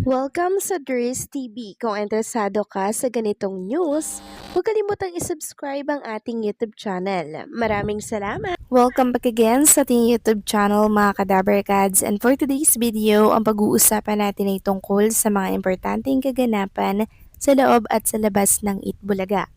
Welcome sa Dries TV. Kung interesado ka sa ganitong news, huwag kalimutang isubscribe ang ating YouTube channel. Maraming salamat! Welcome back again sa ating YouTube channel mga Kadabarkads, and for today's video, ang pag-uusapan natin ay tungkol sa mga importanteng kaganapan sa loob at sa labas ng Itbulaga.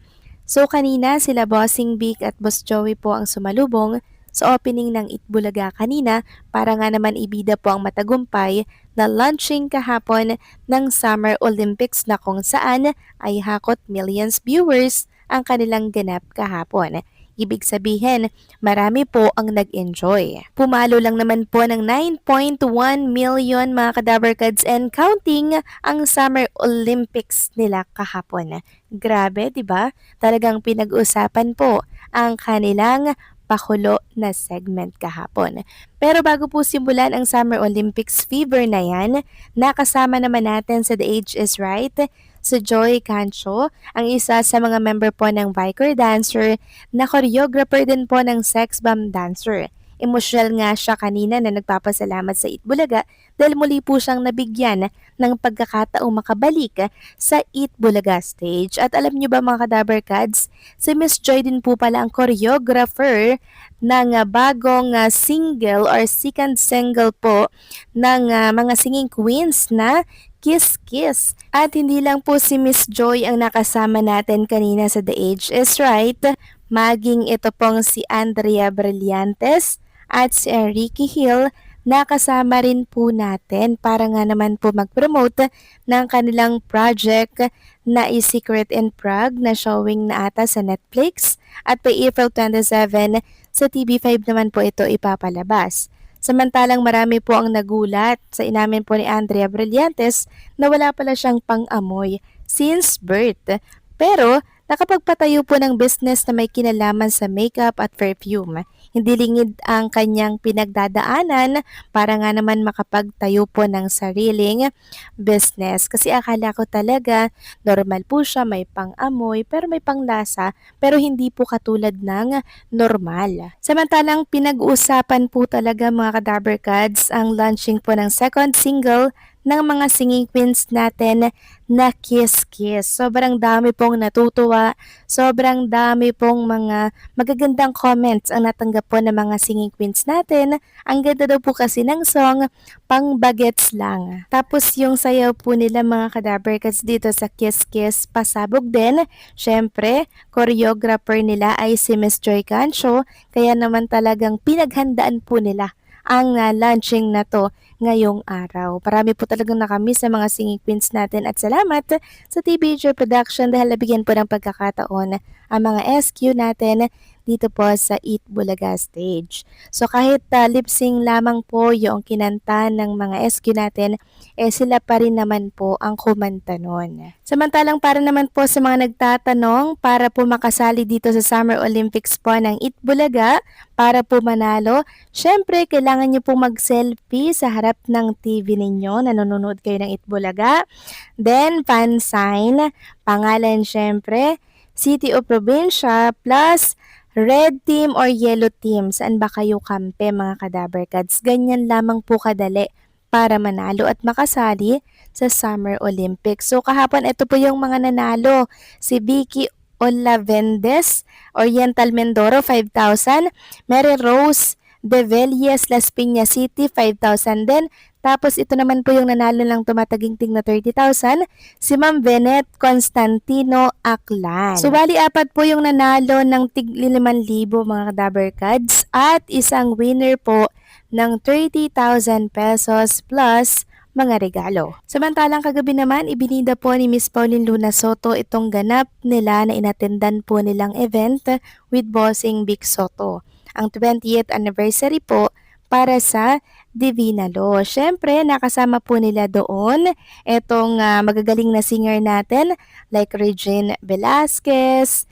So kanina sila Bossing Vic at Boss Joey po ang sumalubong sa opening ng Itbulaga kanina para nga naman ibida po ang matagumpay na launching kahapon ng Summer Olympics na kung saan ay hakot millions viewers ang kanilang ganap kahapon. Ibig sabihin, marami po ang nag-enjoy. Pumalo lang naman po ng 9.1 million mga Kadabarkads and counting ang Summer Olympics nila kahapon. Grabe, 'di ba? Talagang pinag-usapan po ang kanilang pakulo na segment kahapon. Pero bago po simulan ang Summer Olympics fever na yan, nakasama naman natin sa The Age is Right, si Joy Cancho, ang isa sa mga member po ng Viker Dancer na choreographer din po ng Sex Bomb Dancer. Emosyonal nga siya kanina na nagpapasalamat sa Itbulaga dahil muli po siyang nabigyan ng pagkakataong makabalik sa Itbulaga stage. At alam niyo ba mga Kadabarkads, si Miss Joy din po pala ang choreographer ng bagong single or second single po ng mga singing queens na Kiss Kiss. At hindi lang po si Miss Joy ang nakasama natin kanina sa The Age is Right, maging ito pong si Andrea Brillantes at si Enrique Hill nakasama rin po natin para nga naman po mag-promote ng kanilang project na is Secret in Prague na showing na ata sa Netflix at by April 27 sa TV5 naman po ito ipapalabas. Samantalang marami po ang nagulat sa inamin po ni Andrea Brillantes na wala pala siyang pang-amoy since birth. Pero nakapagpatayo po ng business na may kinalaman sa makeup at perfume. Hindi lingid ang kanyang pinagdadaanan para nga naman makapagtayo po ng sariling business. Kasi akala ko talaga normal po siya, may pang-amoy pero may panglasa pero hindi po katulad ng normal. Samantalang pinag-uusapan po talaga mga Kadabarkads ang launching po ng second single ng mga singing queens natin na Kiss Kiss. Sobrang dami pong natutuwa, sobrang dami pong mga magagandang comments ang natanggap po ng mga singing queens natin. Ang ganda daw po kasi ng song, pang bagets lang. Tapos yung sayaw po nila mga Kadabarkads dito sa Kiss Kiss, pasabog din. Syempre, choreographer nila ay si Miss Joy Cancho, kaya naman talagang pinaghandaan po nila ang launching na to ngayong araw. Parami po talagang nakamiss sa mga singing queens natin at salamat sa TBJ Production dahil nabigyan po ng pagkakataon ang mga SQ natin dito po sa Itbulaga stage. So kahit lip-sync lamang po yung kinanta ng mga SQ natin, sila pa rin naman po ang kumanta nun. Samantalang para naman po sa mga nagtatanong, para po makasali dito sa Summer Olympics po ng Itbulaga, para po manalo, syempre kailangan nyo pong mag-selfie sa harap ng TV ninyo na nanonood kayo ng Itbulaga. Then, fan sign, pangalan syempre, city o probinsya, plus red team or yellow team. Saan ba kayo kampe mga Kadabarkads? Ganyan lamang po kadali para manalo at makasali sa Summer Olympics. So kahapon ito po yung mga nanalo. Si Vicky Olavendes, Oriental Mindoro 5,000, Mary Rose De Velies, Las Piñas City 5,000 din. Tapos ito naman po yung nanalo ng tumataginting na 30,000, si Ma'am Venet Constantino Aklan. So bali apat po yung nanalo ng tig 5,000 mga Kadabarkads at isang winner po ng 30,000 pesos plus mga regalo. Samantalang kagabi naman, ibinida po ni Miss Pauline Luna Soto itong ganap nila na inatendan po nilang event with Bossing Vic Soto. Ang 20th anniversary po para sa Divina Law. Syempre, nakasama po nila doon itong magagaling na singer natin like Regine Velasquez,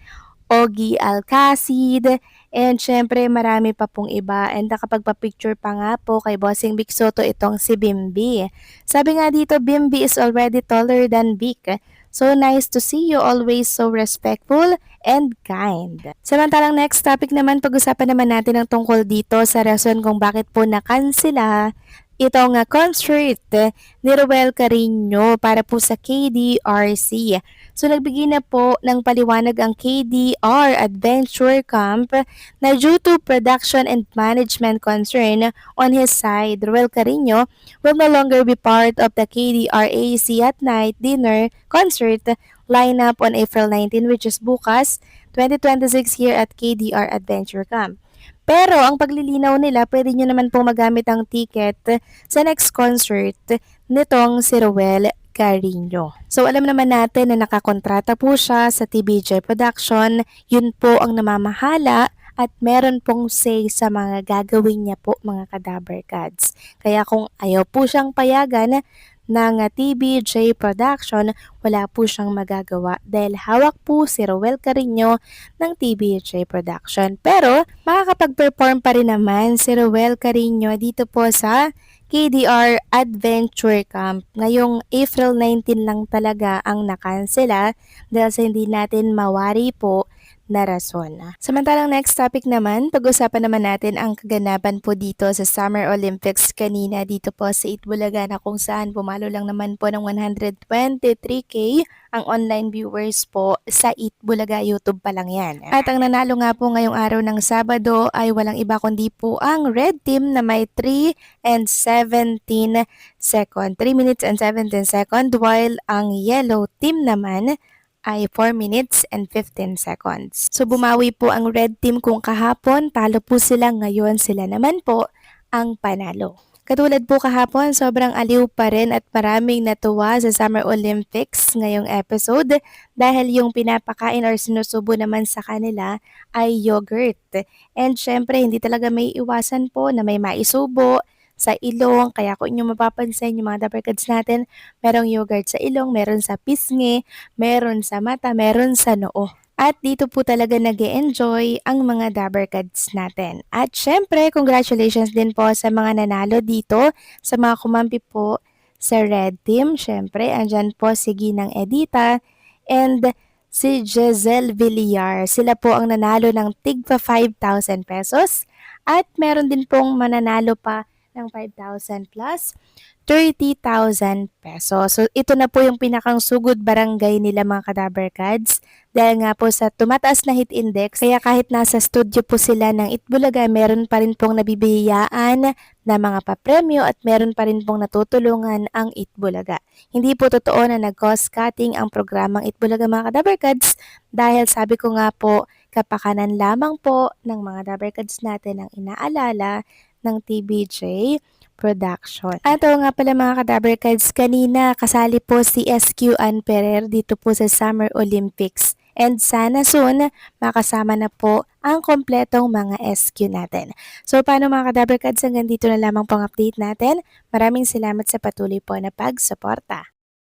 Ogie Alcacid, and syempre marami pa pong iba. And nakapagpa-picture pa nga po kay Bossing Vic Soto itong si Bimbi. Sabi nga dito, Bimbi is already taller than Vic. So nice to see you, always so respectful and kind. Samantalang next topic naman, pag-usapan naman natin ang tungkol dito sa rason kung bakit po nakansela itong concert ni Ruel Carino para po sa KDRC. So nagbigay na po ng paliwanag ang KDR Adventure Camp na due to production and management concern on his side, Ruel Carino will no longer be part of the KDRAC at night dinner concert lineup on April 19, which is bukas 2026 here at KDR Adventure Camp. Pero ang paglilinaw nila, pwede nyo naman pong magamit ang ticket sa next concert nitong si Ruel Carino. So alam naman natin na nakakontrata po siya sa TBJ Production. Yun po ang namamahala at meron pong say sa mga gagawin niya po mga Kadaber Cats. Kaya kung ayaw po siyang payagan ng TBJ Production, wala po siyang magagawa dahil hawak po si Ruel Carino ng TBJ Production. Pero makakapag-perform pa rin naman si Ruel Carino dito po sa KDR Adventure Camp. Ngayong April 19 lang talaga ang nakansela dahil sa hindi natin mawari po na rason. Samantalang next topic naman, pag-usapan naman natin ang kaganapan po dito sa Summer Olympics kanina dito po sa Itbulaga na kung saan pumalo lang naman po ng 123K ang online viewers po sa Itbulaga YouTube pa lang yan. At ang nanalo nga po ngayong araw ng Sabado ay walang iba kundi po ang Red Team na may 3 and 17 second, 3 minutes and 17 second while ang Yellow Team naman ay 4 minutes and 15 seconds. So bumawi po ang red team kung kahapon, talo po sila ngayon, sila naman po ang panalo. Katulad po kahapon, sobrang aliw pa rin at maraming natuwa sa Summer Olympics ngayong episode dahil yung pinapakain or sinusubo naman sa kanila ay yogurt. And syempre, hindi talaga may iwasan po na may maisubo sa ilong, kaya kung inyo mapapansin yung mga Dabarkads natin, merong yogurt sa ilong, meron sa pisngi, meron sa mata, meron sa noo. At dito po talaga nag-e-enjoy ang mga Dabarkads natin. At syempre, congratulations din po sa mga nanalo dito, sa mga kumampi po sa Red Team. Syempre, andyan po si Ginang Edita and si Giselle Villar. Sila po ang nanalo ng tigpa 5,000 pesos. At meron din pong mananalo pa ng 5,000 plus 30,000 pesos. So ito na po yung pinakang sugod barangay nila mga Kadaber Cats dahil nga po sa tumataas na hit index kaya kahit nasa studio po sila ng Itbulaga meron pa rin pong nabibigyan na mga papremyo at meron pa rin pong natutulungan ang Itbulaga. Hindi po totoo na nag-cost cutting ang programang Itbulaga mga Kadaber Cats dahil sabi ko nga po kapakanan lamang po ng mga Daber Cats natin ang inaalala ng TBJ Production. At nga pala mga Kadaber Cats, kanina kasali po si SQ Ann Ferrer dito po sa Summer Olympics. And sana soon makasama na po ang kompletong mga SQ natin. So paano mga Kadaber Cats, hanggang dito na lamang pong update natin. Maraming salamat sa patuloy po na pagsuporta.